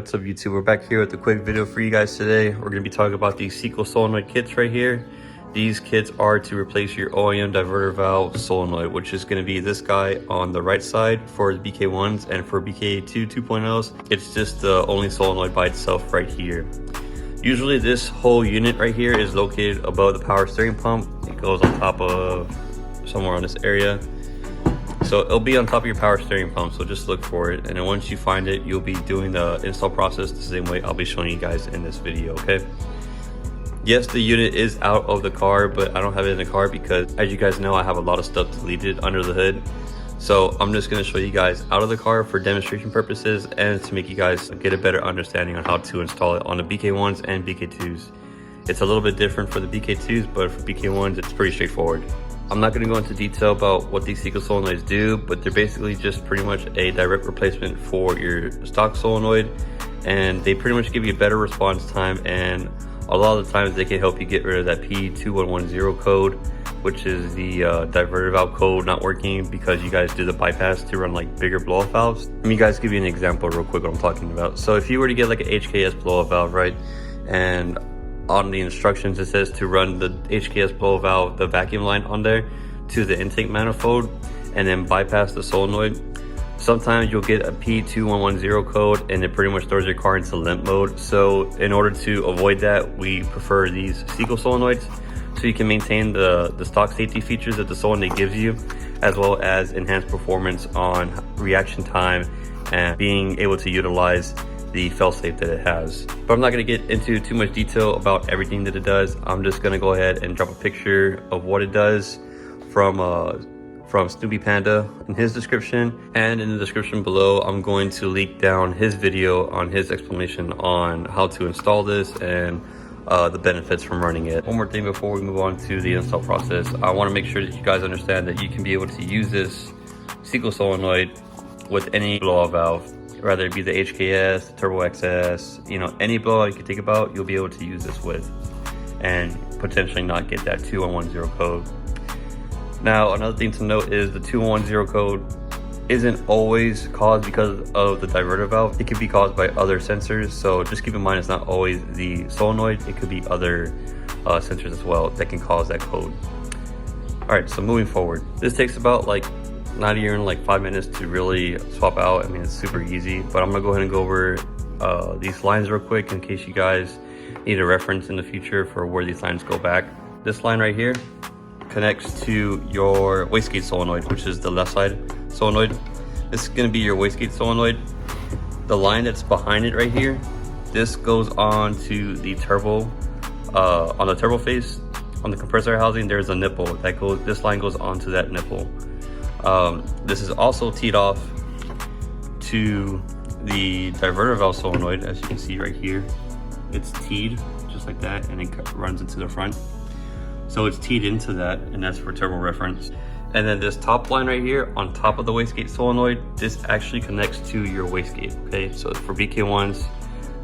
What's up YouTube, we're back here with a quick video for you guys today. We're going to be talking about these Seco solenoid kits right here. These kits are to replace your OEM diverter valve solenoid, which is going to be this guy on the right side for the BK1s, and for BK2 2.0s, it's just the only solenoid by itself right here. Usually this whole unit right here is located above the power steering pump. It goes on top of somewhere on this area. So it'll be on top of your power steering pump, so just look for it. And then once you find it, you'll be doing the install process the same way I'll be showing you guys in this video, okay? Yes, the unit is out of the car, but I don't have it in the car because, as you guys know, I have a lot of stuff deleted under the hood. So I'm just going to show you guys out of the car for demonstration purposes and to make you guys get a better understanding on how to install it on the BK1s and BK2s. It's a little bit different for the BK2s, but for BK1s, it's pretty straightforward. I'm not going to go into detail about what these Seco solenoids do, but they're basically just pretty much a direct replacement for your stock solenoid, and they pretty much give you a better response time, and a lot of the times they can help you get rid of that P2110 code, which is the diverter valve code not working because you guys do the bypass to run like bigger blow-off valves. Let me guys give you an example real quick what I'm talking about. So if you were to get like an HKS blow-off valve, right, and on the instructions it says to run the HKS blow valve, the vacuum line on there, to the intake manifold and then bypass the solenoid. Sometimes you'll get a P2110 code and it pretty much throws your car into limp mode. So in order to avoid that, we prefer these Seco solenoids so you can maintain the stock safety features that the solenoid gives you, as well as enhanced performance on reaction time and being able to utilize the failsafe that it has. But I'm not going to get into too much detail about everything that it does. I'm just going to go ahead and drop a picture of what it does from Snoopy Panda in his description, and in the description below I'm going to link down his video on his explanation on how to install this and the benefits from running it. One more thing before we move on to the install process, I want to make sure that you guys understand that you can be able to use this Seco solenoid with any blow-off valve, rather it be the HKS, the Turbo XS, you know, any blowout you can think about, you'll be able to use this with and potentially not get that 2110 code. Now, another thing to note is the 2110 code isn't always caused because of the diverter valve. It could be caused by other sensors, so just keep in mind it's not always the solenoid. It could be other sensors as well that can cause that code. All right, so moving forward, this takes about not even 5 minutes to really swap out. I mean, it's super easy, but I'm gonna go ahead and go over these lines real quick in case you guys need a reference in the future for where these lines go back. This line right here connects to your wastegate solenoid, which is the left side solenoid. This is gonna be your wastegate solenoid. The line that's behind it right here, this goes on to the turbo, on the turbo face. On the compressor housing, there's a nipple that goes, this line goes onto that nipple. This is also teed off to the diverter valve solenoid, as you can see right here. It's teed just like that, and it runs into the front. So it's teed into that, and that's for turbo reference. And then this top line right here on top of the wastegate solenoid, this actually connects to your wastegate, okay? So for BK1s,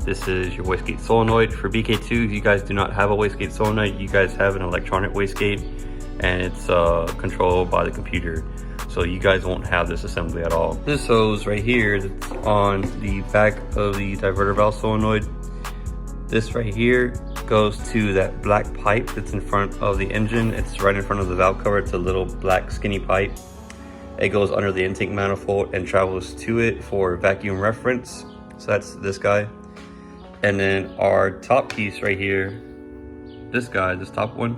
this is your wastegate solenoid. For BK2s, you guys do not have a wastegate solenoid. You guys have an electronic wastegate, and it's controlled by the computer. So you guys won't have this assembly at all. This hose right here that's on the back of the diverter valve solenoid, this right here goes to that black pipe that's in front of the engine. It's right in front of the valve cover. It's a little black skinny pipe. It goes under the intake manifold and travels to it for vacuum reference. So that's this guy. And then our top piece right here, this guy, this top one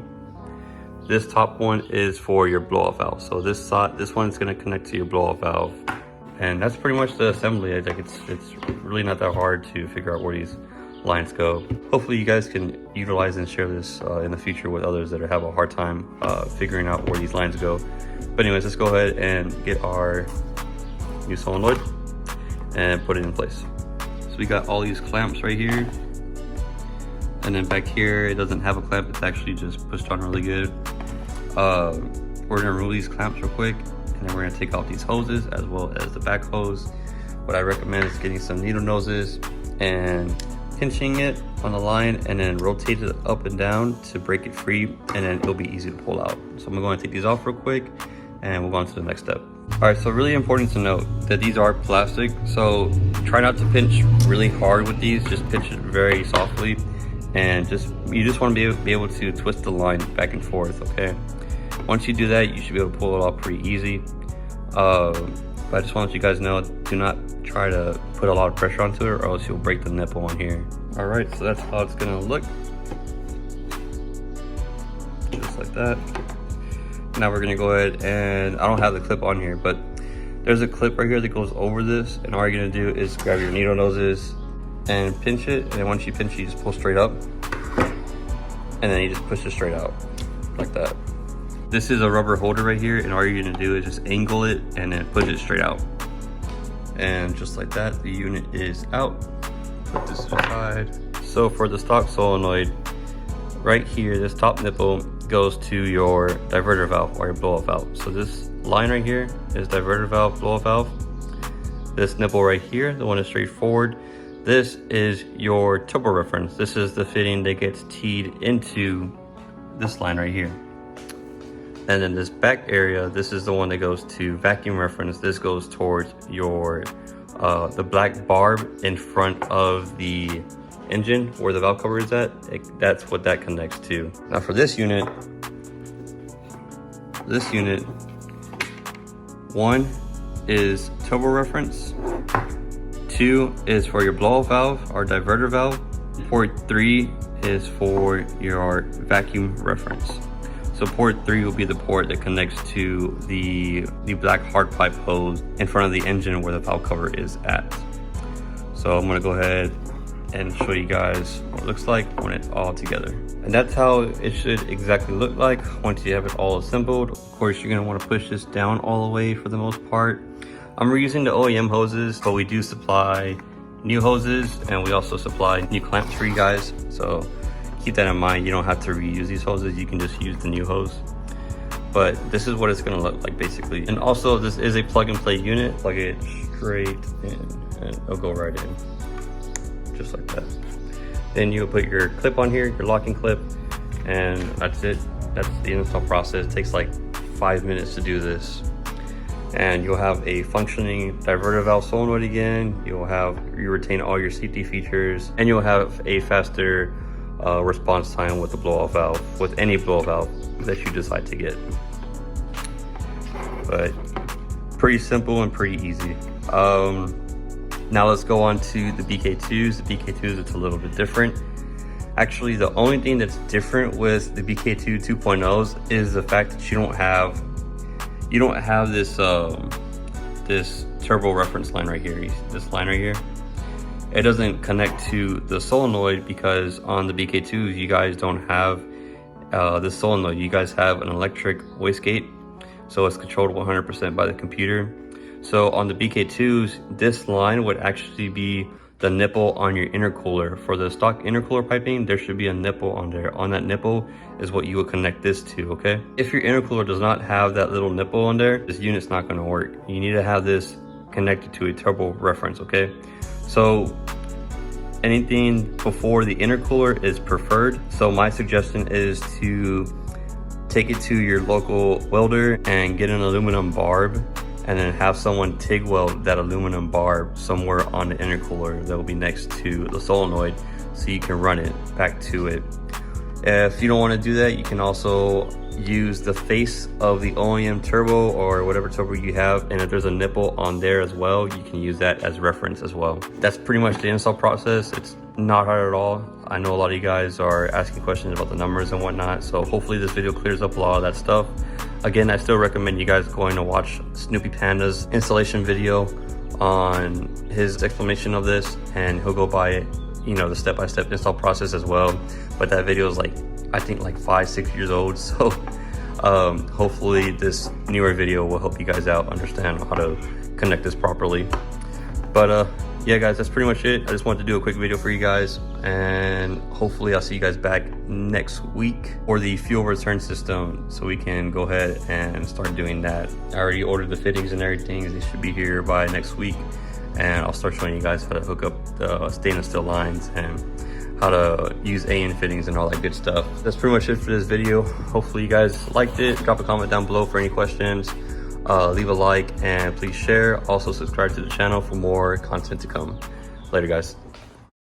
is for your blow-off valve. So this one's gonna connect to your blow-off valve. And that's pretty much the assembly. I think it's really not that hard to figure out where these lines go. Hopefully you guys can utilize and share this in the future with others that have a hard time figuring out where these lines go. But anyways, let's go ahead and get our new solenoid and put it in place. So we got all these clamps right here. And then back here, it doesn't have a clamp. It's actually just pushed on really good. We're gonna remove these clamps real quick, and then we're gonna take out these hoses as well as the back hose. What I recommend is getting some needle noses and pinching it on the line and then rotate it up and down to break it free, and then it'll be easy to pull out. So I'm gonna go and take these off real quick and we'll go on to the next step. Alright, so really important to note that these are plastic, so try not to pinch really hard with these, just pinch it very softly, and you just want to be able to twist the line back and forth, okay? Once you do that, you should be able to pull it off pretty easy. But I just want to let you guys know, do not try to put a lot of pressure onto it or else you'll break the nipple on here. Alright, so that's how it's gonna look. Just like that. Now we're gonna go ahead and, I don't have the clip on here, but there's a clip right here that goes over this, and all you're gonna do is grab your needle noses and pinch it, and then once you pinch it, you just pull straight up, and then you just push it straight out, like that. This is a rubber holder right here, and all you're gonna do is just angle it and then push it straight out. And just like that, the unit is out. Put this aside. So for the stock solenoid, right here, this top nipple goes to your diverter valve or your blow-off valve. So this line right here is diverter valve, blow-off valve. This nipple right here, the one is straightforward. This is your turbo reference. This is the fitting that gets teed into this line right here. And then this back area, this is the one that goes to vacuum reference. This goes towards your the black barb in front of the engine where the valve cover is at. That's what that connects to. Now for this unit, one is turbo reference, two is for your blow-off valve or diverter valve, port 3 is for your vacuum reference. So port 3 will be the port that connects to the black hard pipe hose in front of the engine where the valve cover is at. So I'm gonna go ahead and show you guys what it looks like when it's all together. And that's how it should exactly look like once you have it all assembled. Of course, you're gonna wanna push this down all the way for the most part. I'm reusing the OEM hoses, but we do supply new hoses, and we also supply new clamps for you guys. So keep that in mind. You don't have to reuse these hoses, you can just use the new hose. But this is what it's gonna look like basically. And also this is a plug and play unit. Plug it straight in and it'll go right in, just like that. Then you'll put your clip on here, your locking clip, and that's it. That's the install process. It takes like 5 minutes to do this. And you'll have a functioning diverter valve solenoid again. You retain all your safety features, and you'll have a faster response time with the blow-off valve, with any blow-off valve that you decide to get. But pretty simple and pretty easy. Now let's go on to the BK2s. The BK2s, it's a little bit different. Actually, the only thing that's different with the BK2 2.0s is the fact that you don't have this this turbo reference line right here. This line right here, it doesn't connect to the solenoid because on the BK2s you guys don't have the solenoid. You guys have an electric wastegate, so it's controlled 100% by the computer. So on the BK2s, this line would actually be the nipple on your intercooler. For the stock intercooler piping, there should be a nipple on there. On that nipple is what you would connect this to, okay? If your intercooler does not have that little nipple on there, this unit's not gonna work. You need to have this connected to a turbo reference, okay? So anything before the intercooler is preferred. So my suggestion is to take it to your local welder and get an aluminum barb, and then have someone TIG weld that aluminum barb somewhere on the intercooler that will be next to the solenoid so you can run it back to it. If you don't want to do that, you can also use the face of the OEM turbo or whatever turbo you have, and if there's a nipple on there as well, you can use that as reference as well. That's pretty much the install process. It's not hard at all. I know a lot of you guys are asking questions about the numbers and whatnot, so hopefully this video clears up a lot of that stuff. Again, I still recommend you guys going to watch Snoopy Panda's installation video on his explanation of this, and he'll go by, you know, the step-by-step install process as well. But that video is like, I think like 5-6 years old, so hopefully this newer video will help you guys out understand how to connect this properly. But yeah guys, that's pretty much it. I just wanted to do a quick video for you guys, and hopefully I'll see you guys back next week for the fuel return system, so we can go ahead and start doing that. I already ordered the fittings and everything. They should be here by next week, and I'll start showing you guys how to hook up the stainless steel lines and how to use AN fittings and all that good stuff. That's pretty much it for this video. Hopefully you guys liked it. Drop a comment down below for any questions. Leave a like and please share. Also subscribe to the channel for more content to come. Later, guys.